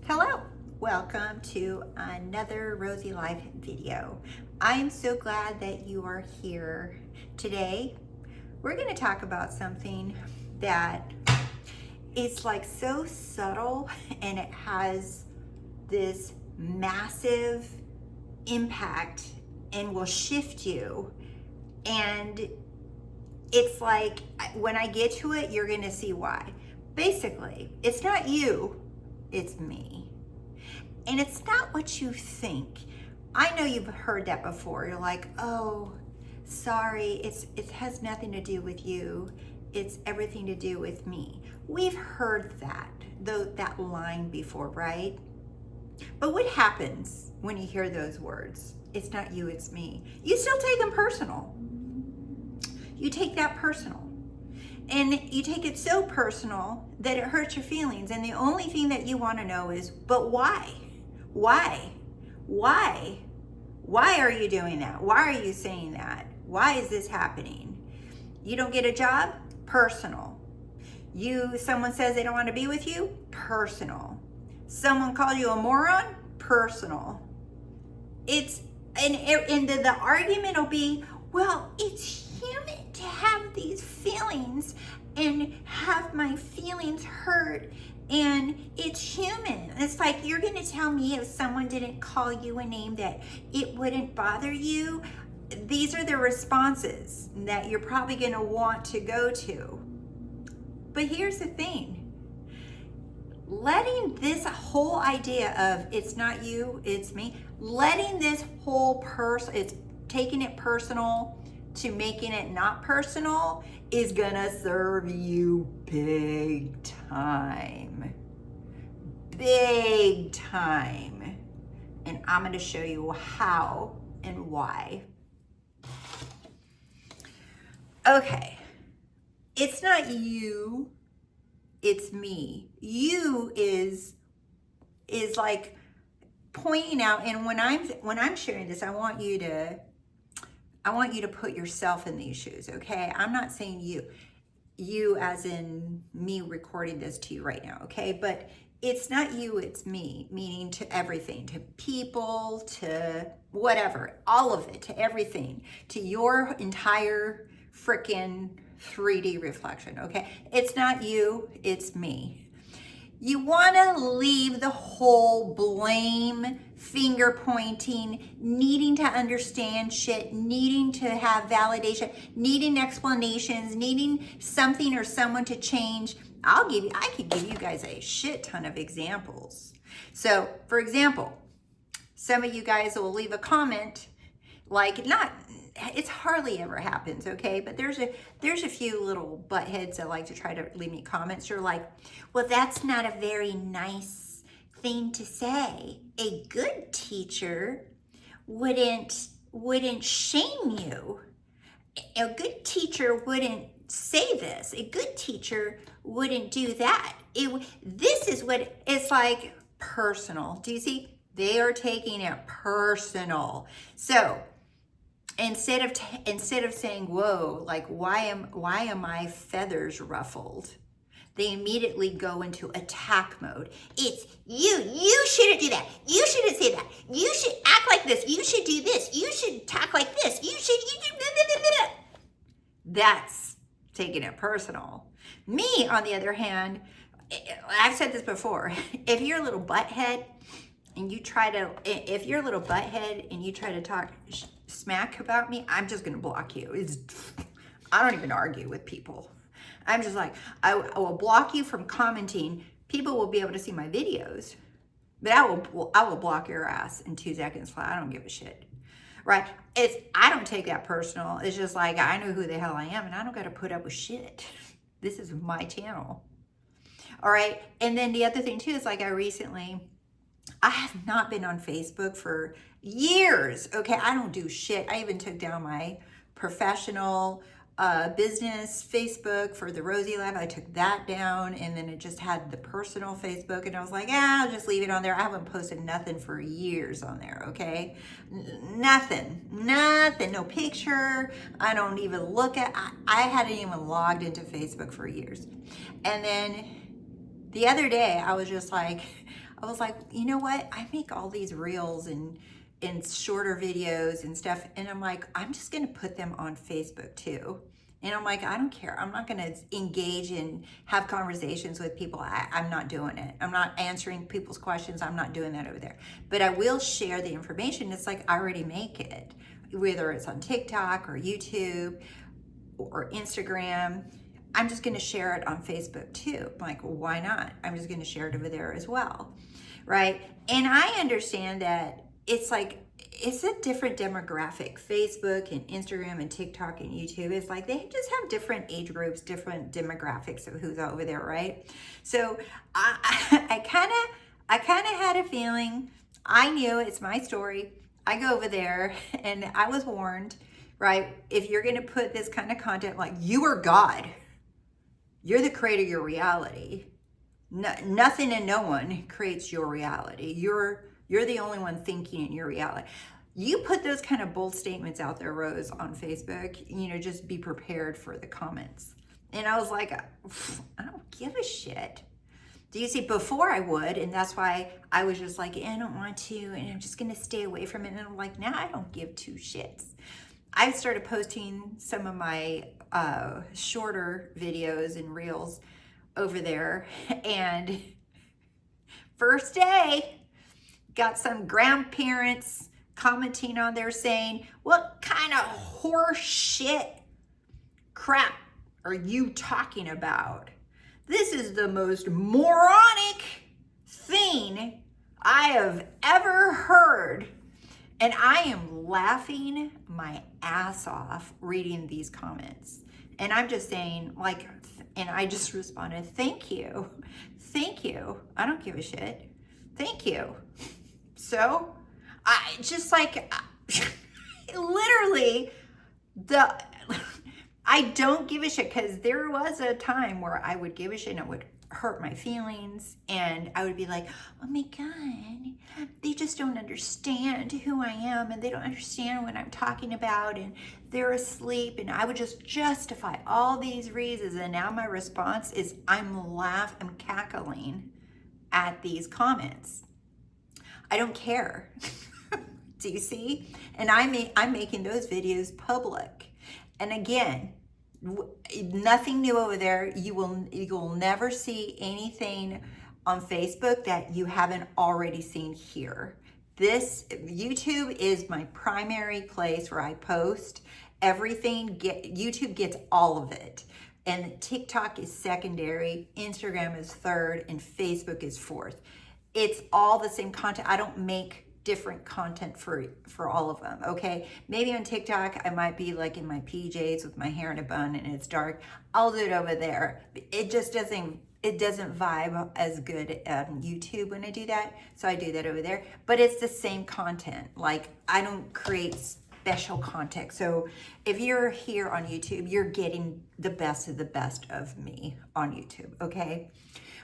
Hello, welcome to another Rosy Life video. I am so glad that you are here. Today, we're going to talk about something that is like so subtle and it has this massive impact and will shift you. And it's like when I get to it, you're going to see why. Basically, it's not you. It's me. And it's not what you think. I know you've heard that before. You're like, oh, sorry, it has nothing to do with you. It's everything to do with me. We've heard that line before, right? But what happens when you hear those words? It's not you, it's me. You still take them personal. You take that personal. And you take it so personal that it hurts your feelings. And the only thing that you want to know is, but why? Why? Why? Why are you doing that? Why are you saying that? Why is this happening? You don't get a job? Personal. Someone says they don't want to be with you? Personal. Someone called you a moron? Personal. And the argument will be, well, it's human to have these feelings and have my feelings hurt, and it's human. It's like, you're going to tell me if someone didn't call you a name that it wouldn't bother you? These are the responses that you're probably going to want to go to. But here's the thing. Letting this whole idea of it's not you, it's me, letting this whole it's taking it personal to making it not personal is gonna serve you big time. Big time. And I'm gonna show you how and why. Okay, it's not you, it's me. You is like pointing out, and when I'm sharing this, I want you to put yourself in these shoes, okay? I'm not saying you as in me recording this to you right now, okay? But it's not you, it's me, meaning to everything, to people, to whatever, all of it, to everything, to your entire freaking 3D reflection, okay? It's not you, it's me. You want to leave the whole blame, finger pointing, needing to understand shit, needing to have validation, needing explanations, needing something or someone to change. I could give you guys a shit ton of examples. So, for example, some of you guys will leave a comment like, it's hardly ever happens, okay? But there's a few little buttheads that like to try to leave me comments. You're like, well, that's not a very nice thing to say. A good teacher wouldn't shame you. A good teacher wouldn't say this. A good teacher wouldn't do that. This is what it's like, personal. Do you see? They are taking it personal. So instead of saying, whoa, like why am my feathers ruffled? They immediately go into attack mode. It's you shouldn't do that. You shouldn't say that. You should act like this. You should do this. You should talk like this. You should. That's taking it personal. Me, on the other hand, I've said this before. If you're a little butthead and you try to talk smack about me, I'm just gonna block you. I don't even argue with people. I'm just like, I will block you from commenting. People will be able to see my videos, but I will block your ass in 2 seconds. I don't give a shit, right? I don't take that personal. It's just like, I know who the hell I am, and I don't got to put up with shit. This is my channel, all right? And then the other thing too is like, I have not been on Facebook for years, okay? I don't do shit. I even took down my professional business Facebook for the Rosy Life. I took that down, and then it just had the personal Facebook, and I was like, I'll just leave it on there. I haven't posted nothing for years on there, okay? Nothing, no picture. I don't even look at, I hadn't even logged into Facebook for years. And then the other day, I was just like, I was like, you know what? I make all these reels and shorter videos and stuff. And I'm like, I'm just going to put them on Facebook too. And I'm like, I don't care. I'm not going to engage and have conversations with people. I'm not doing it. I'm not answering people's questions. I'm not doing that over there. But I will share the information. It's like I already make it, whether it's on TikTok or YouTube or Instagram. I'm just going to share it on Facebook too. I'm like, well, why not? I'm just going to share it over there as well. Right? And I understand that it's like, it's a different demographic. Facebook and Instagram and TikTok and YouTube, it's like they just have different age groups, different demographics of who's over there, right? So I kind of had a feeling. I knew it's my story. I go over there and I was warned, right? If you're going to put this kind of content, like, you are God, you're the creator of your reality. Nothing and no one creates your reality. You're the only one thinking in your reality. You put those kind of bold statements out there, Rose, on Facebook, just be prepared for the comments. And I was like, I don't give a shit. Do you see, before I would, and that's why I was just like, I don't want to, and I'm just going to stay away from it. And I'm like, now I don't give two shits. I started posting some of my shorter videos and reels over there. And first day, got some grandparents commenting on there saying, what kind of horse shit crap are you talking about? This is the most moronic thing I have ever heard. And I am laughing my ass off reading these comments. And I'm just saying, like, and I just responded, thank you. Thank you. I don't give a shit. Thank you. So I just like, literally, I don't give a shit, because there was a time where I would give a shit and it would hurt my feelings, and I would be like, oh my God, they just don't understand who I am, and they don't understand what I'm talking about, and they're asleep. And I would just justify all these reasons, and now my response is I'm cackling at these comments. I don't care. Do you see? And I'm making those videos public. And again, nothing new over there. You will never see anything on Facebook that you haven't already seen here. This YouTube is my primary place where I post everything. YouTube gets all of it. And TikTok is secondary, Instagram is third, and Facebook is fourth. It's all the same content. I don't make different content for all of them, okay? Maybe on TikTok, I might be like in my PJs with my hair in a bun and it's dark. I'll do it over there. It just doesn't vibe as good on YouTube when I do that. So I do that over there, but it's the same content. Like, I don't create special content. So if you're here on YouTube, you're getting the best of the best of me on YouTube, okay?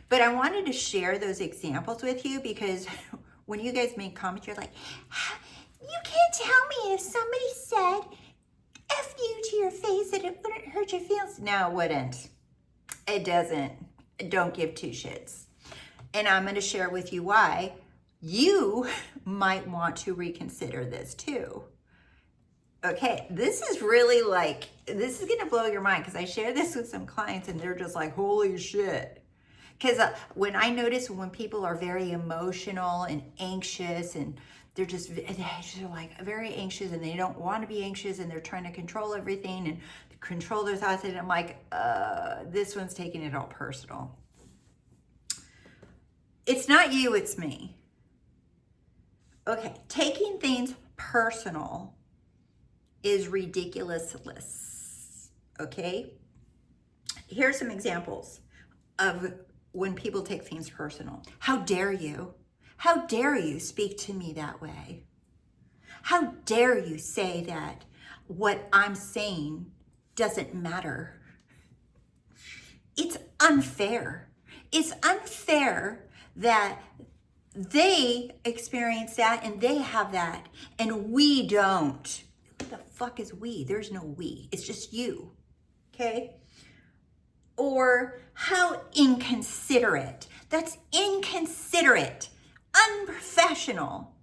But I wanted to share those examples with you, because when you guys make comments, you're like, you can't tell me if somebody said F you to your face that it wouldn't hurt your feelings. No, it wouldn't. It doesn't. Don't give two shits. And I'm going to share with you why you might want to reconsider this too. Okay, this is really like, this is going to blow your mind, because I share this with some clients and they're just like, holy shit. Because when I notice when people are very emotional and anxious, and they're like very anxious, and they don't want to be anxious, and they're trying to control everything and control their thoughts, and I'm like, this one's taking it all personal. It's not you, it's me. Okay, taking things personal is ridiculous. Okay? Here's some examples of when people take things personal. How dare you? How dare you speak to me that way? How dare you say that what I'm saying doesn't matter? It's unfair. It's unfair that they experience that and they have that and we don't. What the fuck is we? There's no we. It's just you. Okay? Or how inconsiderate. That's inconsiderate. unprofessional.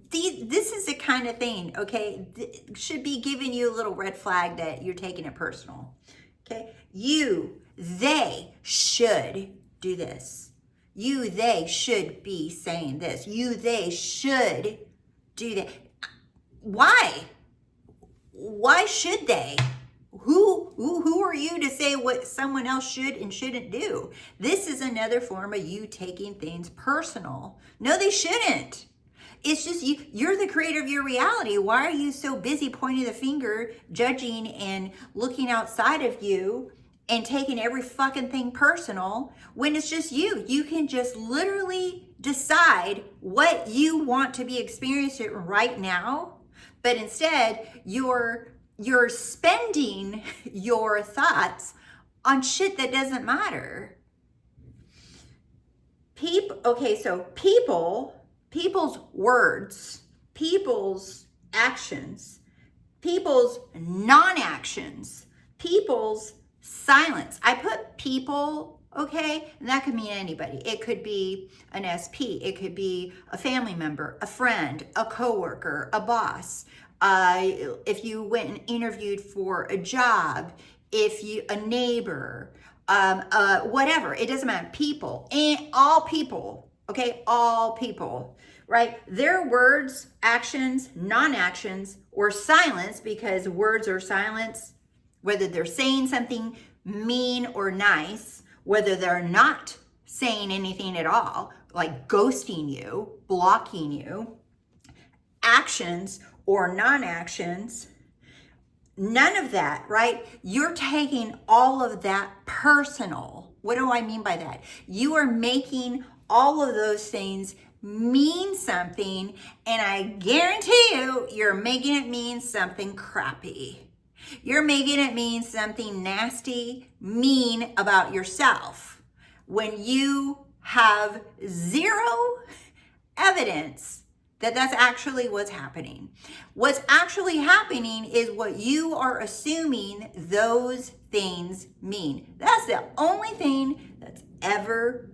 This is the kind of thing, okay, should be giving you a little red flag that you're taking it personal. Okay, they should do this. They should be saying this. They should do that. Why? Why should they? Who are you to say what someone else should and shouldn't do? This is another form of you taking things personal. No, they shouldn't. It's just you're the creator of your reality. Why are you so busy pointing the finger, judging, and looking outside of you and taking every fucking thing personal when it's just you? You can just literally decide what you want to be experiencing right now, but instead you're spending your thoughts on shit that doesn't matter. People's words, people's actions, people's non-actions, people's silence. I put people, okay, and that could mean anybody. It could be an SP, it could be a family member, a friend, a coworker, a boss. If you went and interviewed for a job, a neighbor, whatever, it doesn't matter. People, and all people, okay, all people, right? Their words, actions, non-actions, or silence, because words or silence, whether they're saying something mean or nice, whether they're not saying anything at all, like ghosting you, blocking you, actions or non-actions, none of that, right? You're taking all of that personal. What do I mean by that? You are making all of those things mean something, and I guarantee you're making it mean something crappy. You're making it mean something nasty, mean about yourself, when you have zero evidence that that's actually what's happening. What's actually happening is what you are assuming those things mean. That's the only thing that's ever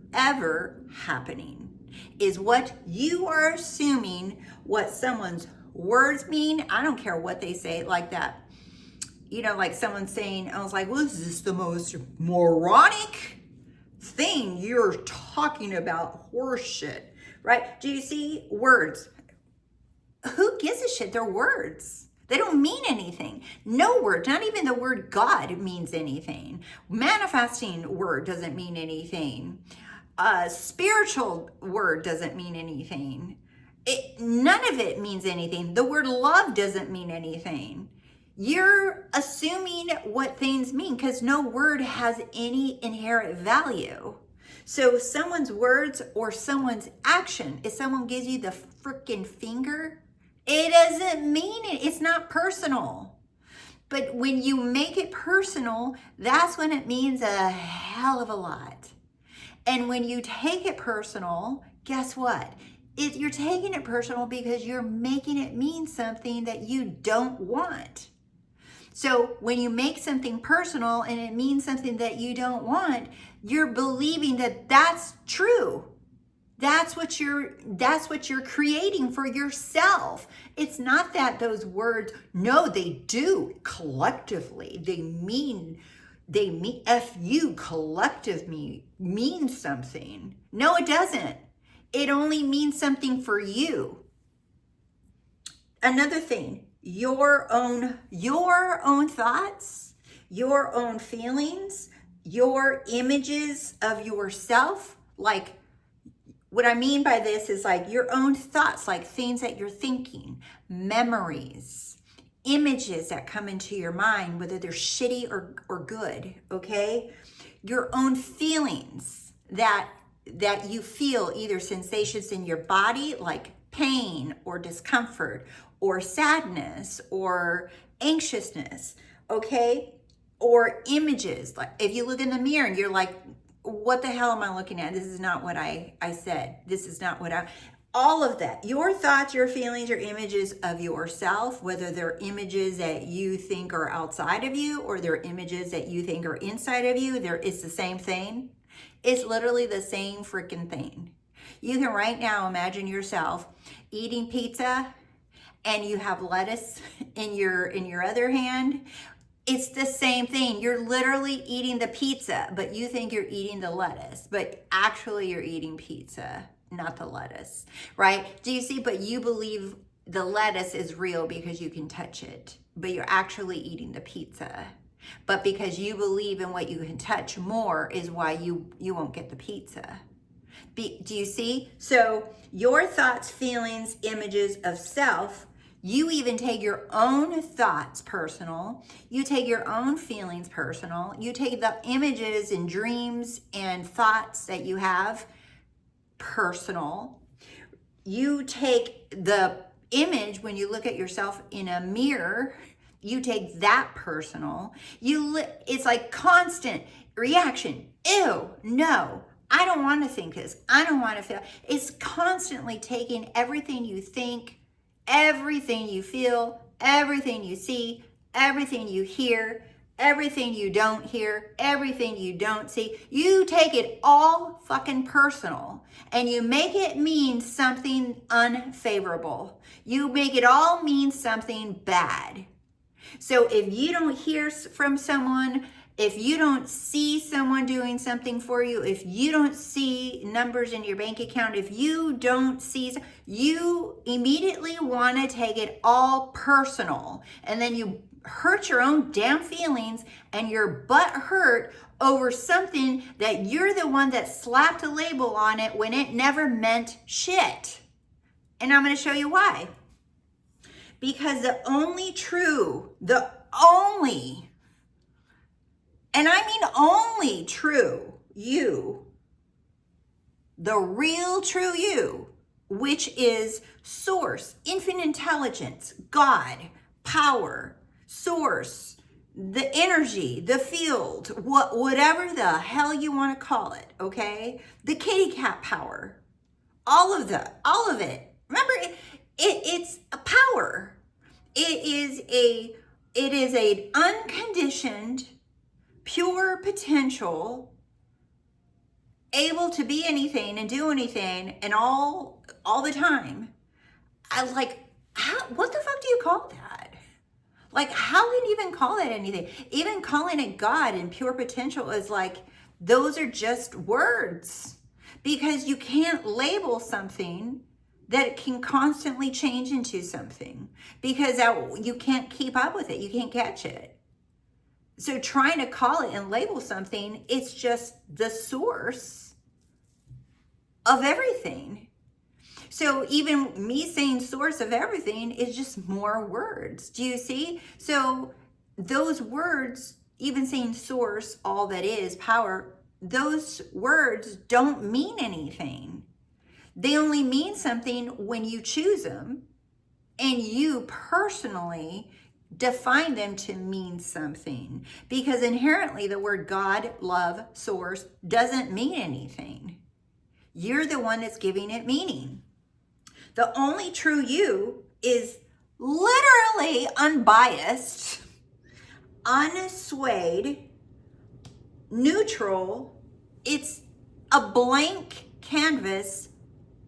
happening, is what you are assuming what someone's words mean. I don't care what they say, like that. You know, like someone saying, I was like, well, this is the most moronic thing you're talking about, horse shit, right? Do you see? Words. Who gives a shit? They're words. They don't mean anything. No word, not even the word God means anything. Manifesting word doesn't mean anything. Spiritual word doesn't mean anything. None of it means anything. The word love doesn't mean anything. You're assuming what things mean because no word has any inherent value. So someone's words or someone's action, if someone gives you the freaking finger, it doesn't mean it. It's not personal. But when you make it personal, that's when it means a hell of a lot. And when you take it personal, guess what? You're taking it personal because you're making it mean something that you don't want. So when you make something personal and it means something that you don't want, you're believing that that's true. That's what you're creating for yourself. It's not that those words, no, they do collectively. They mean F-U collectively means something. No, it doesn't. It only means something for you. Another thing, your own thoughts, your own feelings, your images of yourself. Like, what I mean by this is like your own thoughts, like things that you're thinking, memories, images that come into your mind, whether they're shitty or good, okay? Your own feelings that you feel, either sensations in your body, like pain or discomfort or sadness or anxiousness, okay? Or images, like if you look in the mirror and you're like, what the hell am I looking at? This is not what I said. This is not what all of that. Your thoughts, your feelings, your images of yourself, whether they're images that you think are outside of you or they're images that you think are inside of you, it's the same thing. It's literally the same freaking thing. You can right now imagine yourself eating pizza and you have lettuce in your other hand. It's the same thing. You're literally eating the pizza, but you think you're eating the lettuce, but actually you're eating pizza, not the lettuce, right? Do you see? But you believe the lettuce is real because you can touch it, but you're actually eating the pizza. But because you believe in what you can touch more is why you won't get the pizza. Do you see? So your thoughts, feelings, images of self, you even take your own thoughts personal. You take your own feelings personal. You take the images and dreams and thoughts that you have personal. You take the image when you look at yourself in a mirror, you take that personal. It's like constant reaction. Ew, no, I don't want to think this. I don't want to feel. It's constantly taking everything you think, everything you feel, everything you see, everything you hear, everything you don't hear, everything you don't see. You take it all fucking personal and you make it mean something unfavorable. You make it all mean something bad. So if you don't hear from someone, if you don't see someone doing something for you, if you don't see numbers in your bank account, if you don't see, you immediately want to take it all personal. And then you hurt your own damn feelings and your butt hurt over something that you're the one that slapped a label on it when it never meant shit. And I'm going to show you why. Because the only, and I mean only true you, the real true you, which is source, infinite intelligence, God, power, source, the energy, the field, whatever the hell you want to call it, okay? The kitty cat power, all of it. Remember, it's a power. It is a unconditioned, pure potential, able to be anything and do anything and all the time. What the fuck do you call that? Like, how can you even call it anything? Even calling it God and pure potential is like, those are just words. Because you can't label something that it can constantly change into something. Because you can't keep up with it. You can't catch it. So trying to call it and label something, it's just the source of everything. So even me saying source of everything is just more words. Do you see? So those words, even saying source, all that is, power, those words don't mean anything. They only mean something when you choose them and you personally define them to mean something. Because inherently the word God, love, source doesn't mean anything. You're the one that's giving it meaning. The only true you is literally unbiased, unswayed, neutral. It's a blank canvas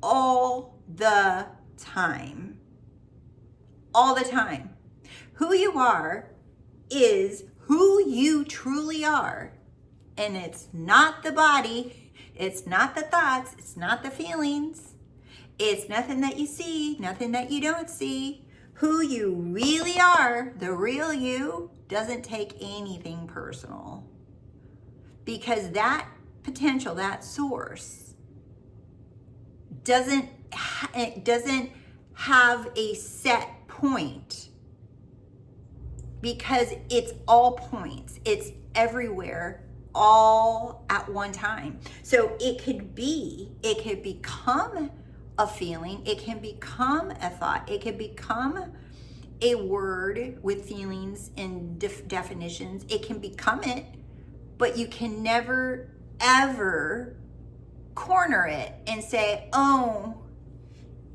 all the time. All the time. Who you are is who you truly are. And it's not the body. It's not the thoughts. It's not the feelings. It's nothing that you see, nothing that you don't see. Who you really are, the real you, doesn't take anything personal. Because that potential, that source, doesn't have a set point. Because it's all points. It's everywhere, all at one time. So it could become a feeling, it can become a thought, it can become a word with feelings and definitions, it can become it, but you can never ever corner it and say, oh,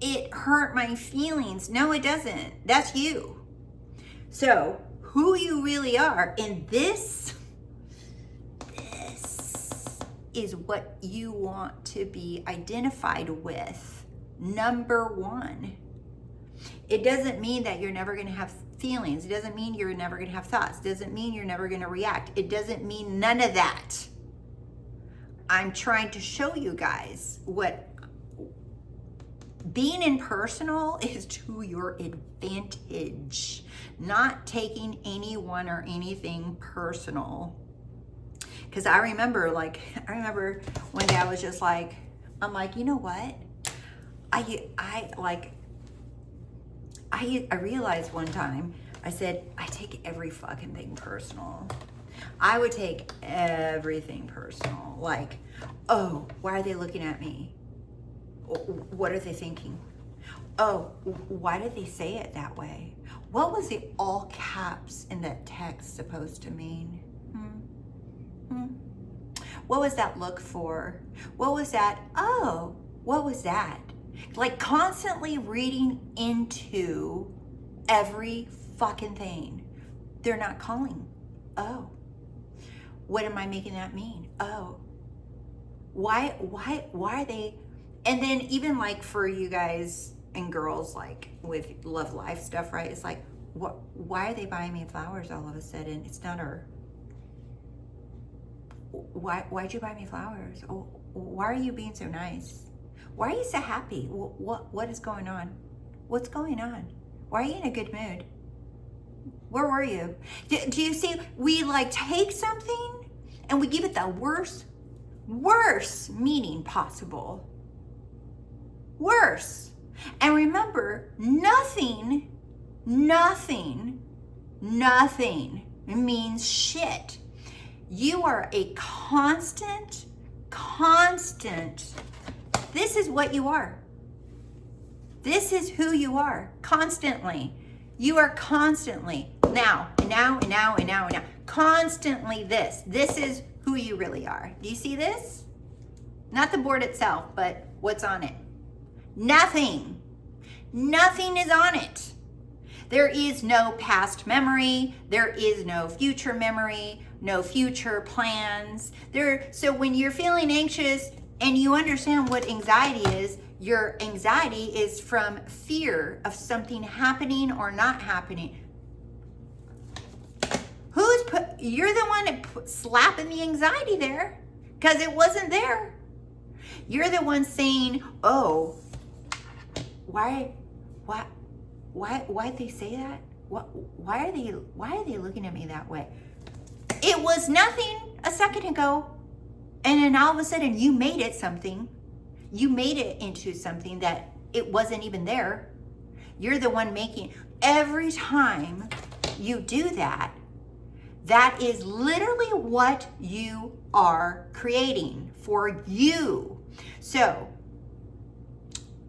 it hurt my feelings. No, it doesn't. That's you. So who you really are, and this is what you want to be identified with. Number one. It doesn't mean that you're never going to have feelings. It doesn't mean you're never going to have thoughts. It doesn't mean you're never going to react. It doesn't mean none of that. I'm trying to show you guys what being impersonal is to your advantage, not taking anyone or anything personal. Because I remember one day I was just like, I'm like, you know what? I realized one time, I said, I take every fucking thing personal. I would take everything personal. Like, oh, why are they looking at me? What are they thinking? Oh, why did they say it that way? What was the all caps in that text supposed to mean? What was that look for? What was that? Oh, what was that? Like constantly reading into every fucking thing. They're not calling. Oh, what am I making that mean? Oh, why are they? And then even like for you guys and girls, like with love life stuff, right? It's like, why are they buying me flowers all of a sudden? It's not her. Why'd you buy me flowers? Oh, why are you being so nice? Why are you so happy? What is going on? What's going on? Why are you in a good mood? Where were you? Do you see, we like take something and we give it the worst meaning possible. Worse. And remember, nothing means shit. You are a constant. This is what you are. This is who you are. Constantly. You are constantly. Now. Constantly this. This is who you really are. Do you see this? Not the board itself, but what's on it. Nothing is on it. There is no past memory. There is no future memory, no future plans. So when you're feeling anxious and you understand what anxiety is, your anxiety is from fear of something happening or not happening. You're the one that slapping the anxiety there because it wasn't there. You're the one saying, oh, why'd they say that? Why are they looking at me that way? It was nothing a second ago. And then all of a sudden you made it something. You made it into something that it wasn't even there. You're the one making. Every time you do that, that is literally what you are creating for you. So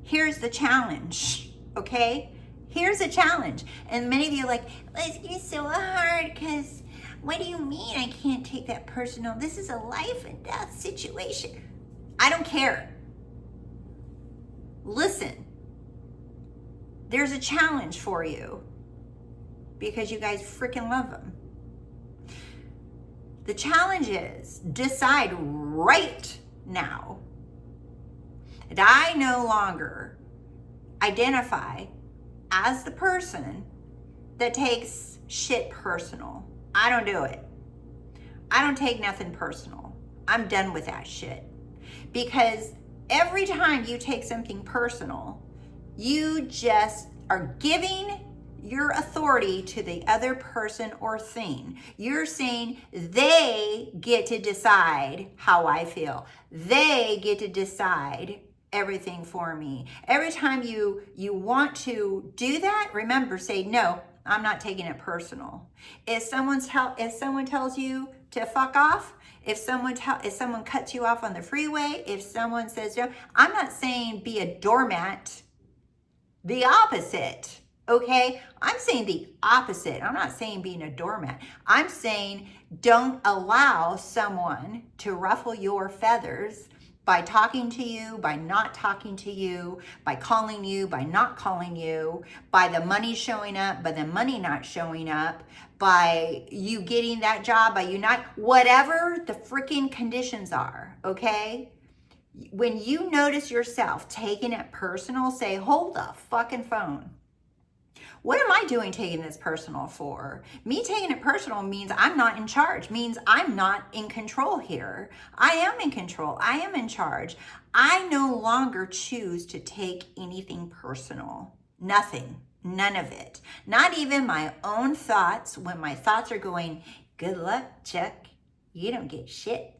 here's the challenge, okay? Here's a challenge. And many of you are like, it's so hard because what do you mean I can't take that personal? This is a life and death situation. I don't care. Listen, there's a challenge for you because you guys freaking love them. The challenge is decide right now that I no longer identify as the person that takes shit personal. I don't do it. I don't take nothing personal. I'm done with that shit. Because every time you take something personal, you just are giving your authority to the other person or thing. You're saying they get to decide how I feel. They get to decide everything for me. Every time you want to do that, remember, say, no, I'm not taking it personal. If someone tells you to fuck off, if someone cuts you off on the freeway, if someone says no, I'm not saying be a doormat. The opposite. Okay, I'm saying the opposite. I'm not saying being a doormat. I'm saying don't allow someone to ruffle your feathers by talking to you, by not talking to you, by calling you, by not calling you, by the money showing up, by the money not showing up, by you getting that job, by you not, whatever the freaking conditions are, okay? When you notice yourself taking it personal, say, hold the fucking phone. What am I doing taking this personal for? Me taking it personal means I'm not in charge, means I'm not in control here. I am in control. I am in charge. I no longer choose to take anything personal. Nothing. None of it. Not even my own thoughts. When my thoughts are going, good luck, Chuck. You don't get shit.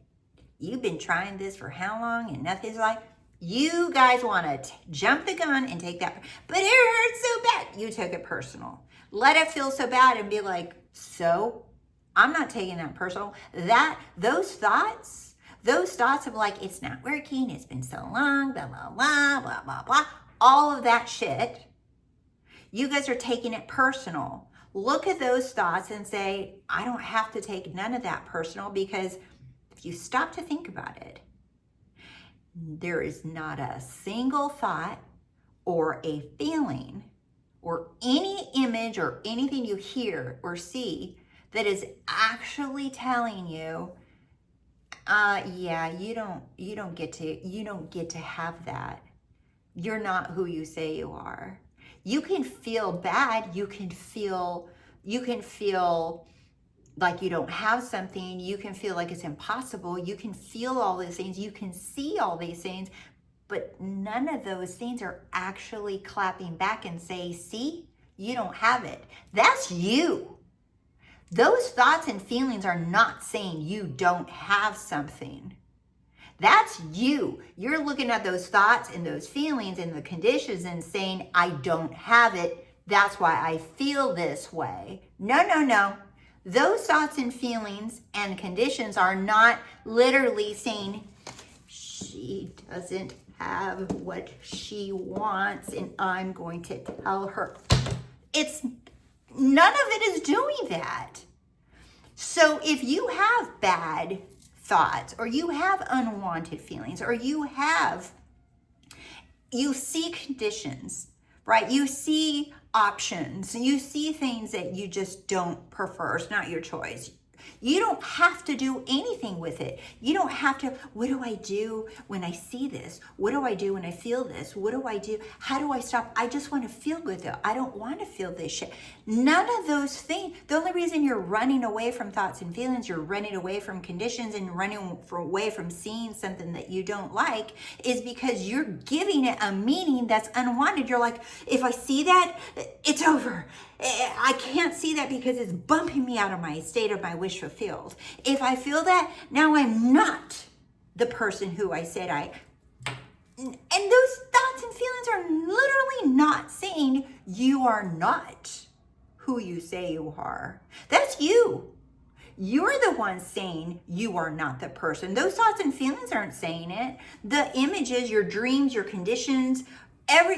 You've been trying this for how long and nothing's like, you guys want to jump the gun and take that, but it hurts so bad. You took it personal. Let it feel so bad and be like, so I'm not taking that personal. Those thoughts of like, it's not working. It's been so long, blah, blah, blah, blah, blah, blah. All of that shit. You guys are taking it personal. Look at those thoughts and say, I don't have to take none of that personal, because if you stop to think about it, there is not a single thought or a feeling or any image or anything you hear or see that is actually telling you, yeah, you don't get to have that. You're not who you say you are. You can feel bad. You can feel like you don't have something. You can feel like it's impossible. You can feel all these things. You can see all these things, but none of those things are actually clapping back and say, see, you don't have it. That's you. Those thoughts and feelings are not saying you don't have something. That's you. You're looking at those thoughts and those feelings and the conditions and saying, I don't have it. That's why I feel this way. No. Those thoughts and feelings and conditions are not literally saying, she doesn't have what she wants and I'm going to tell her. None of it is doing that. So if you have bad thoughts, or you have unwanted feelings, or you see conditions, right? You see options, you see things that you just don't prefer. It's not your choice. You don't have to do anything with it. You don't have to, what do I do when I see this? What do I do when I feel this? What do I do? How do I stop? I just want to feel good though. I don't want to feel this shit. None of those things. The only reason you're running away from thoughts and feelings, you're running away from conditions and running away from seeing something that you don't like, is because you're giving it a meaning that's unwanted. You're like, if I see that, it's over. I can't see that because it's bumping me out of my state of my wish fulfilled. If I feel that, now I'm not the person who I said I. And those thoughts and feelings are literally not saying you are not who you say you are. That's you. You're the one saying you are not the person. Those thoughts and feelings aren't saying it. The images, your dreams, your conditions,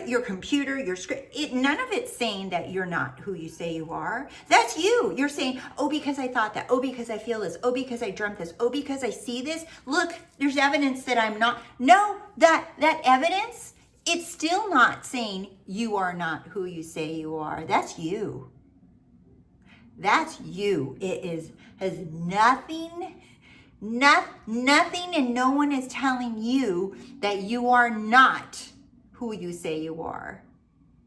your computer, your script, none of it's saying that you're not who you say you are. That's you. You're saying, oh, because I thought that. Oh, because I feel this. Oh, because I dreamt this. Oh, because I see this. Look, there's evidence that I'm not. No, that evidence, it's still not saying you are not who you say you are. That's you. That's you. Has nothing, and no one is telling you that you are not who you say you are.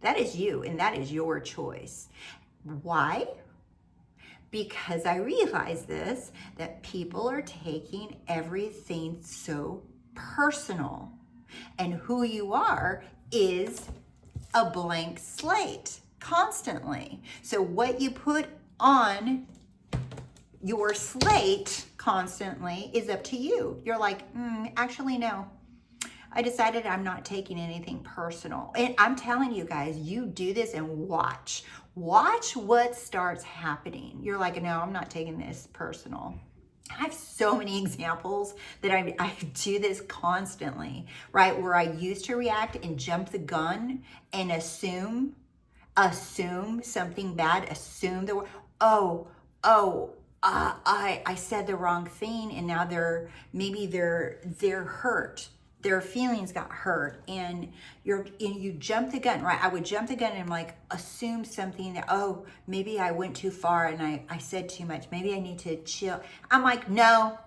That is you, and that is your choice. Why? Because I realize that people are taking everything so personal, and who you are is a blank slate constantly. So what you put on your slate constantly is up to you. You're like, actually, no. I decided I'm not taking anything personal. And I'm telling you guys, you do this and watch what starts happening. You're like, no, I'm not taking this personal. I have so many examples that I do this constantly, right? Where I used to react and jump the gun and assume something bad, I said the wrong thing, and now they're hurt. their feelings got hurt, and you jump the gun, right? I would jump the gun and like assume something that, oh, maybe I went too far and I said too much. Maybe I need to chill. I'm like, no,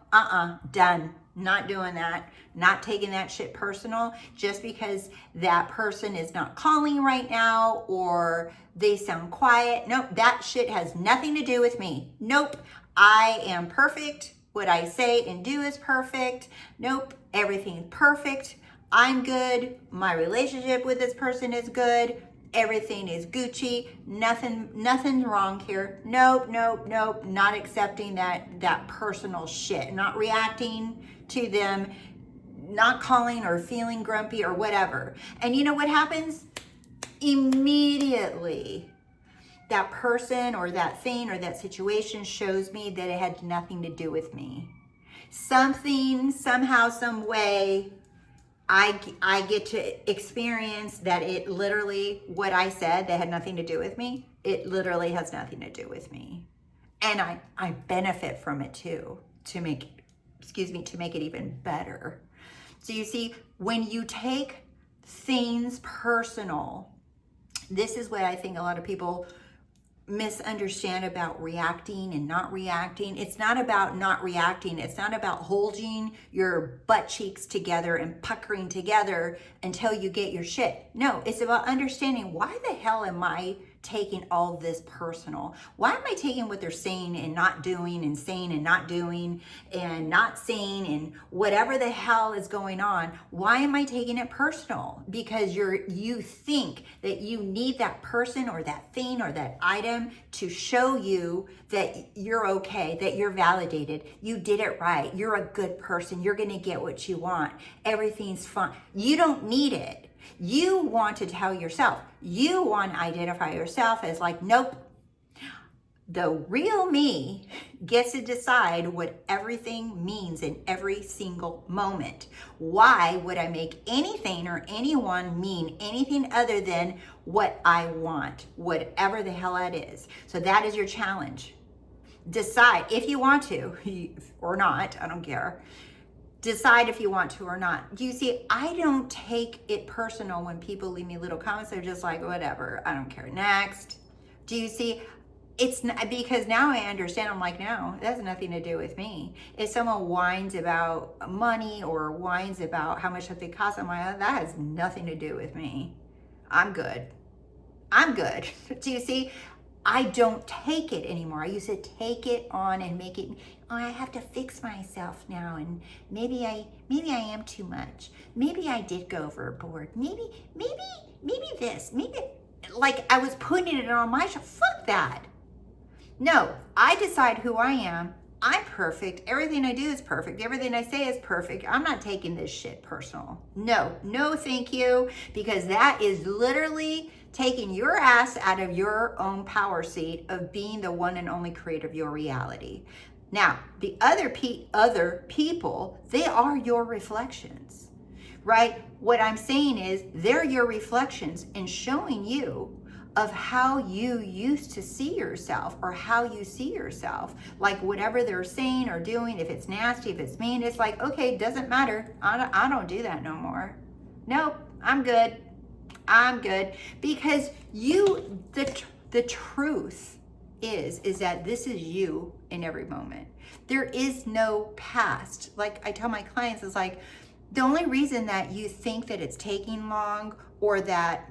done. Not doing that. Not taking that shit personal just because that person is not calling right now or they sound quiet. Nope, that shit has nothing to do with me. Nope, I am perfect. What I say and do is perfect. Nope, everything's perfect. I'm good. My relationship with this person is good. Everything is Gucci. Nothing's wrong here. Nope. Not accepting that personal shit. Not reacting to them. Not calling or feeling grumpy or whatever. And you know what happens? Immediately, that person or that thing or that situation shows me that it had nothing to do with me. Something, somehow, some way, I get to experience that it literally, what I said that had nothing to do with me, it literally has nothing to do with me. And I benefit from it too, to make it even better. So you see, when you take things personal, this is what I think a lot of people misunderstand about reacting and not reacting. It's not about not reacting. It's not about holding your butt cheeks together and puckering together until you get your shit. No, it's about understanding, why the hell am I taking all this personal? Why am I taking what they're saying and not doing, and saying and not doing, and not saying, and whatever the hell is going on? Why am I taking it personal? Because you think that you need that person or that thing or that item to show you that you're okay, that you're validated, you did it right, you're a good person, you're gonna get what you want, everything's fine. You don't need it. You want to tell yourself, you want to identify yourself as like, nope, the real me gets to decide what everything means in every single moment. Why would I make anything or anyone mean anything other than what I want, whatever the hell that is? So that is your challenge. Decide if you want to or not, I don't care. Decide if you want to or not. Do you see, I don't take it personal when people leave me little comments. They're just like, whatever, I don't care. Next. Do you see, it's not, because now I understand. I'm like, no, that has nothing to do with me. If someone whines about money or whines about how much something costs, I'm like, that has nothing to do with me. I'm good. Do you see? I don't take it anymore. I used to take it on and make it, oh, I have to fix myself now, and maybe I am too much. Maybe I did go overboard. Maybe this, maybe, like I was putting it on my show. Fuck that. No, I decide who I am. I'm perfect. Everything I do is perfect. Everything I say is perfect. I'm not taking this shit personal. No, thank you, because that is literally taking your ass out of your own power seat of being the one and only creator of your reality. Now, the other people, they are your reflections, right? What I'm saying is they're your reflections and showing you of how you used to see yourself or how you see yourself. Like whatever they're saying or doing, if it's nasty, if it's mean, it's like, okay, it doesn't matter. I don't do that no more. Nope, I'm good. Because the truth is that this is you in every moment. There is no past. Like I tell my clients, it's like, the only reason that you think that it's taking long, or that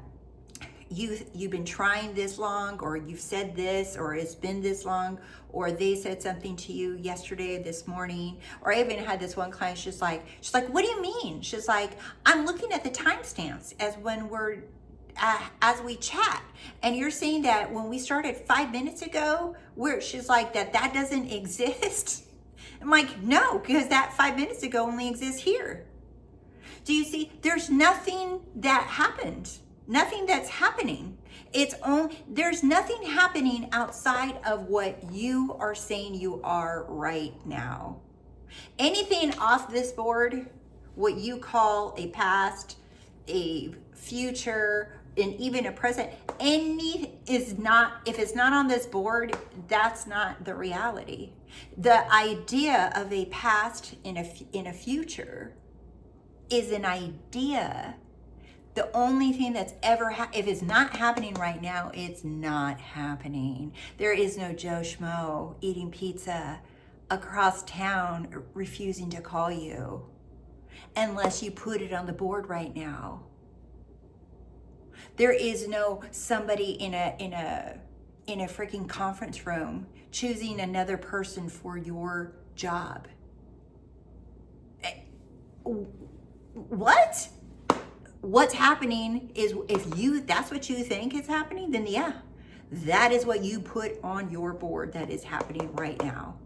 you've been trying this long, or you've said this, or it's been this long, or they said something to you yesterday, this morning, or I even had this one client, she's like, what do you mean? She's like, I'm looking at the timestamps as we chat, and you're saying that when we started 5 minutes ago, she's like, that doesn't exist. I'm like, no, because that 5 minutes ago only exists here. Do you see? There's nothing that happened. Nothing that's happening. There's nothing happening outside of what you are saying you are right now. Anything off this board, what you call a past, a future, and even a present, if it's not on this board, that's not the reality. The idea of a past in a future is an idea. The only thing that's ever, if it's not happening right now, it's not happening. There is no Joe Schmo eating pizza across town refusing to call you unless you put it on the board right now. There is no somebody in a freaking conference room choosing another person for your job. What? What's happening is, if that's what you think is happening, then yeah, that is what you put on your board that is happening right now.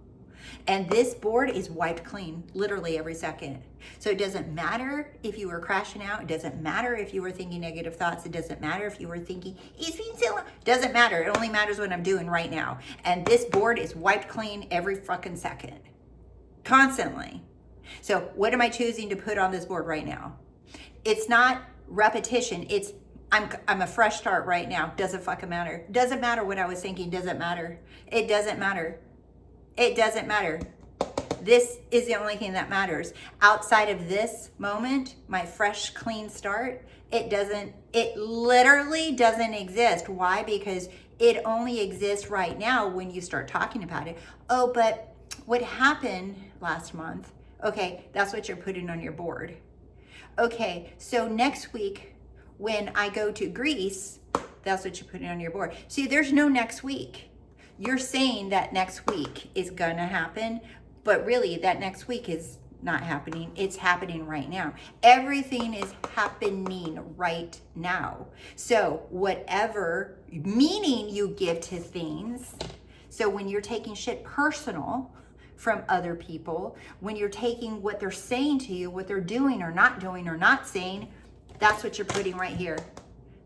And this board is wiped clean literally every second. So it doesn't matter if you were crashing out. It doesn't matter if you were thinking negative thoughts. It doesn't matter if you were thinking, he's being silly. It doesn't matter. It only matters what I'm doing right now. And this board is wiped clean every fucking second. Constantly. So what am I choosing to put on this board right now? It's not repetition. It's I'm a fresh start right now. Doesn't fucking matter. Doesn't matter what I was thinking. Doesn't matter. It doesn't matter. It doesn't matter. This is the only thing that matters. Outside of this moment, my fresh, clean start, it literally doesn't exist. Why? Because it only exists right now when you start talking about it. Oh, but what happened last month? Okay, that's what you're putting on your board. Okay, so next week when I go to Greece, that's what you're putting on your board. See, there's no next week. You're saying that next week is gonna happen, but really that next week is not happening. It's happening right now. Everything is happening right now. So whatever meaning you give to things, so when you're taking shit personal from other people, when you're taking what they're saying to you, what they're doing or not saying, that's what you're putting right here.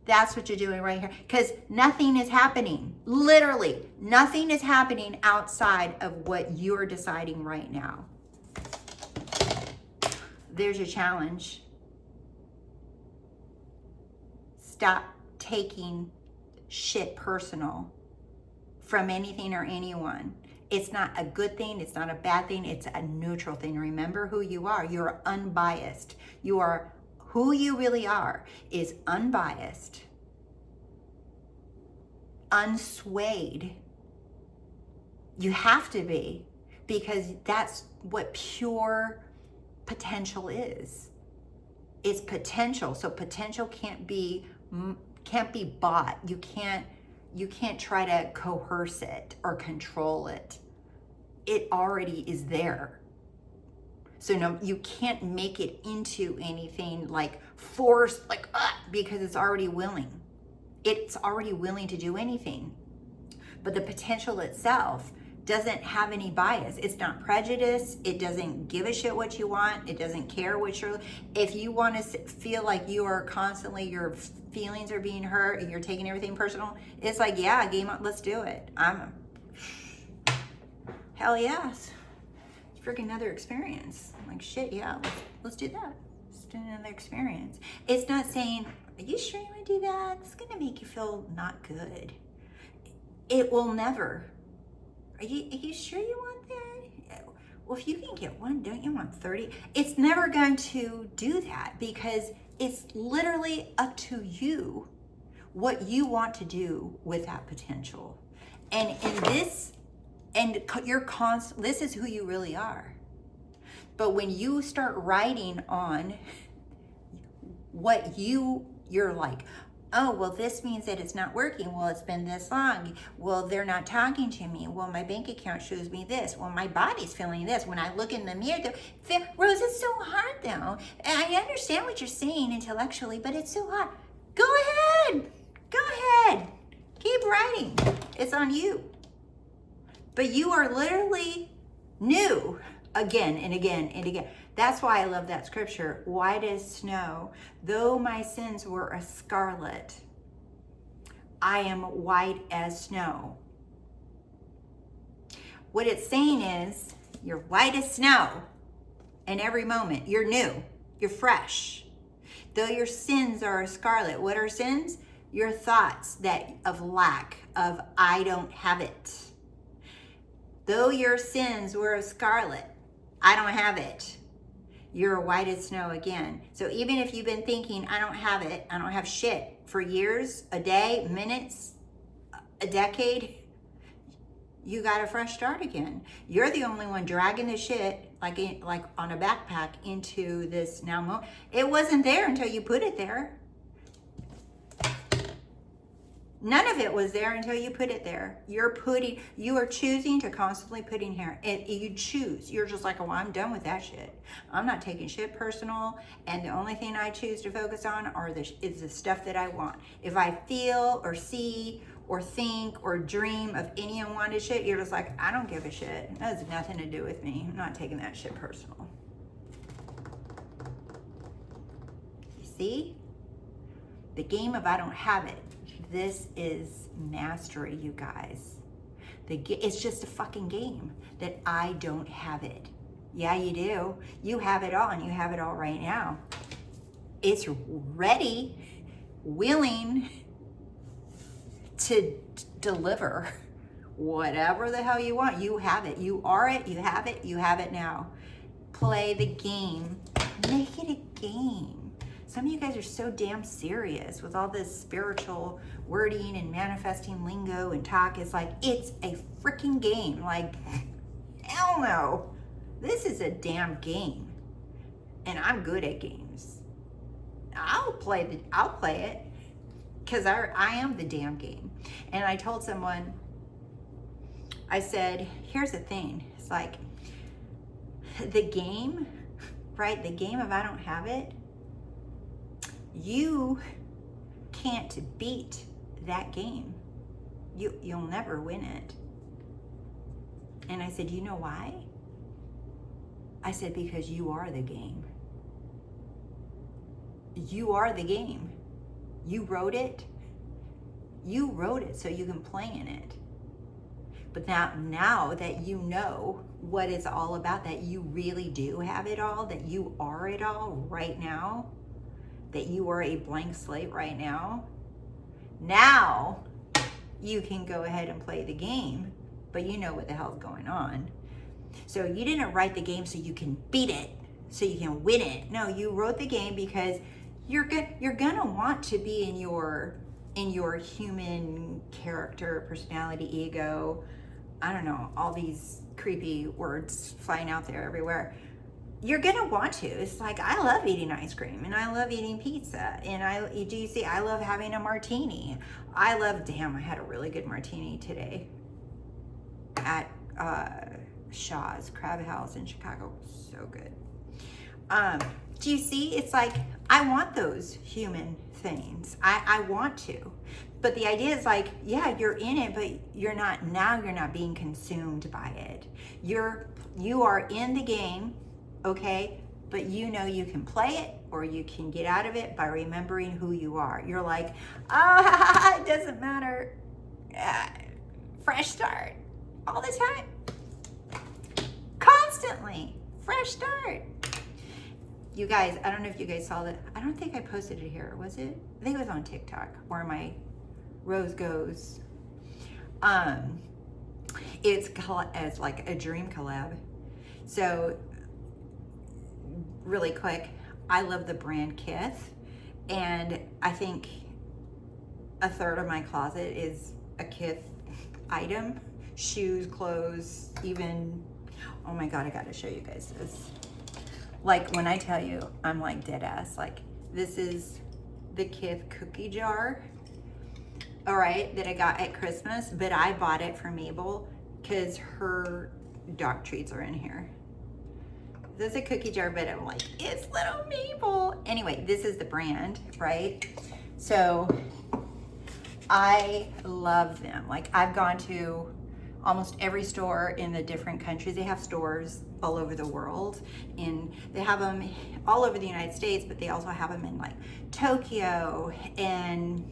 That's what you're doing right here. Because nothing is happening. Literally, nothing is happening outside of what you're deciding right now. There's your challenge. Stop taking shit personal from anything or anyone. It's not a good thing. It's not a bad thing. It's a neutral thing. Remember who you are. You're unbiased. You are who you really are, is unbiased, unswayed. You have to be, because that's what pure potential is. It's potential. So potential can't be bought. You can't try to coerce it or control it. It already is there. So no, you can't make it into anything like forced, like, because it's already willing. It's already willing to do anything. But the potential itself doesn't have any bias. It's not prejudice. It doesn't give a shit what you want. It doesn't care what you're, if you want to feel like you are constantly, your feelings are being hurt and you're taking everything personal, it's like, yeah, game on, let's do it. Hell yes. It's freaking another experience. I'm like, shit, yeah, let's do that. Let's do another experience. It's not saying, are you sure you want to do that? It's going to make you feel not good. It will never. Are you sure you want that? Well, if you can get one, don't you want 30? It's never going to do that, because it's literally up to you what you want to do with that potential. And in this, and this is who you really are. But when you start writing on what you're like, oh, well, this means that it's not working. Well, it's been this long. Well, they're not talking to me. Well, my bank account shows me this. Well, my body's feeling this. When I look in the mirror, Rose, it's so hard though. And I understand what you're saying intellectually, but it's so hard. Go ahead. Go ahead. Keep writing. It's on you. But you are literally new again and again and again. That's why I love that scripture, white as snow. Though my sins were as scarlet, I am white as snow. What it's saying is, you're white as snow in every moment. You're new. You're fresh. Though your sins are as scarlet. What are sins? Your thoughts of lack, of I don't have it. Though your sins were as scarlet, I don't have it. you're white as snow again. So even if you've been thinking, I don't have it, I don't have shit for years, a day, minutes, a decade, you got a fresh start again. You're the only one dragging the shit like on a backpack into this now moment. It wasn't there until you put it there. None of it was there until you put it there. You are choosing to constantly putting here. You choose. You're just like, oh, I'm done with that shit. I'm not taking shit personal. And the only thing I choose to focus on is the stuff that I want. If I feel or see or think or dream of any unwanted shit, you're just like, I don't give a shit. That has nothing to do with me. I'm not taking that shit personal. You see? The game of I don't have it. This is mastery, you guys. It's just a fucking game that I don't have it. Yeah, you do. You have it all, and you have it all right now. It's ready, willing to deliver whatever the hell you want. You have it. You are it. You have it. You have it now. Play the game. Make it a game. Some of you guys are so damn serious with all this spiritual wording and manifesting lingo and talk. It's like, it's a freaking game. Like, hell no. This is a damn game. And I'm good at games. I'll play it because I am the damn game. And I told someone, I said, here's the thing. It's like the game, right? The game of I don't have it. You can't beat that game. You'll never win it. And I said, you know why? I said, because you are the game. You are the game. You wrote it. You wrote it so you can play in it. But now that you know what it's all about, that you really do have it all, that you are it all right now, that you are a blank slate right now, now you can go ahead and play the game, but you know what the hell's going on. So you didn't write the game so you can beat it, so you can win it. No, you wrote the game because you're gonna want to be in your human character, personality, ego, I don't know, all these creepy words flying out there everywhere. You're gonna want to. It's like, I love eating ice cream and I love eating pizza and I love having a martini. I had a really good martini today at Shaw's Crab House in Chicago. So good. Do you see? It's like, I want those human things. I want to. But the idea is like, yeah, you're in it, but you're not being consumed by it. You are in the game. Okay, but you know you can play it or you can get out of it by remembering who you are. You're like, it doesn't matter. Fresh start all the time. Constantly. Fresh start. You guys, I don't know if you guys saw that. I don't think I posted it here. Was it? I think it was on TikTok where my rose goes. It's like a dream collab. So really quick, I love the brand Kith, and I think a third of my closet is a Kith item. Shoes, clothes, even, oh my God, I gotta show you guys this. Like, when I tell you, I'm like dead ass. Like, this is the Kith cookie jar, all right, that I got at Christmas, but I bought it for Mabel because her dog treats are in here. This is a cookie jar, but I'm like, it's little Mabel. Anyway, this is the brand, right? So I love them. Like, I've gone to almost every store in the different countries. They have stores all over the world, and they have them all over the United States, but they also have them in like Tokyo and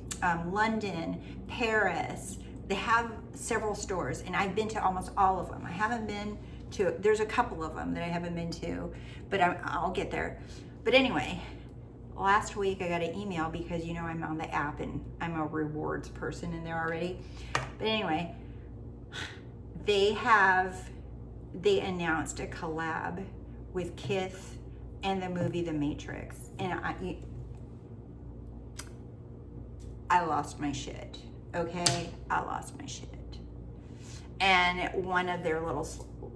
London, Paris. They have several stores, and I've been to almost all of them. I haven't been to, there's a couple of them that I haven't been to, but I'll get there. But anyway, last week I got an email because, you know, I'm on the app and I'm a rewards person in there already. But anyway, they announced a collab with Kith and the movie The Matrix. And I lost my shit, okay? I lost my shit. And one of their little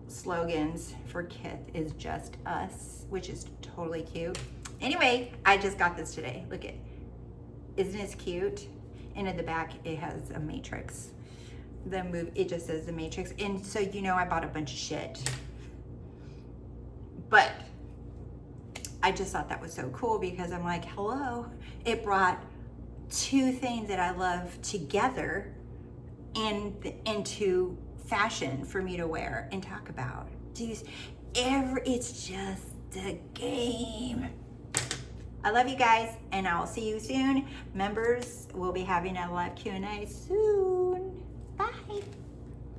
slogans for Kith is just us, which is totally cute. Anyway, I just got this today. Look at, isn't it cute? And in the back, it has a Matrix. It just says The Matrix. And so, you know, I bought a bunch of shit. But I just thought that was so cool because I'm like, hello. It brought two things that I love together into fashion for me to wear and talk about. It's just a game. I love you guys, and I will see you soon. Members will be having a live Q&A soon. Bye.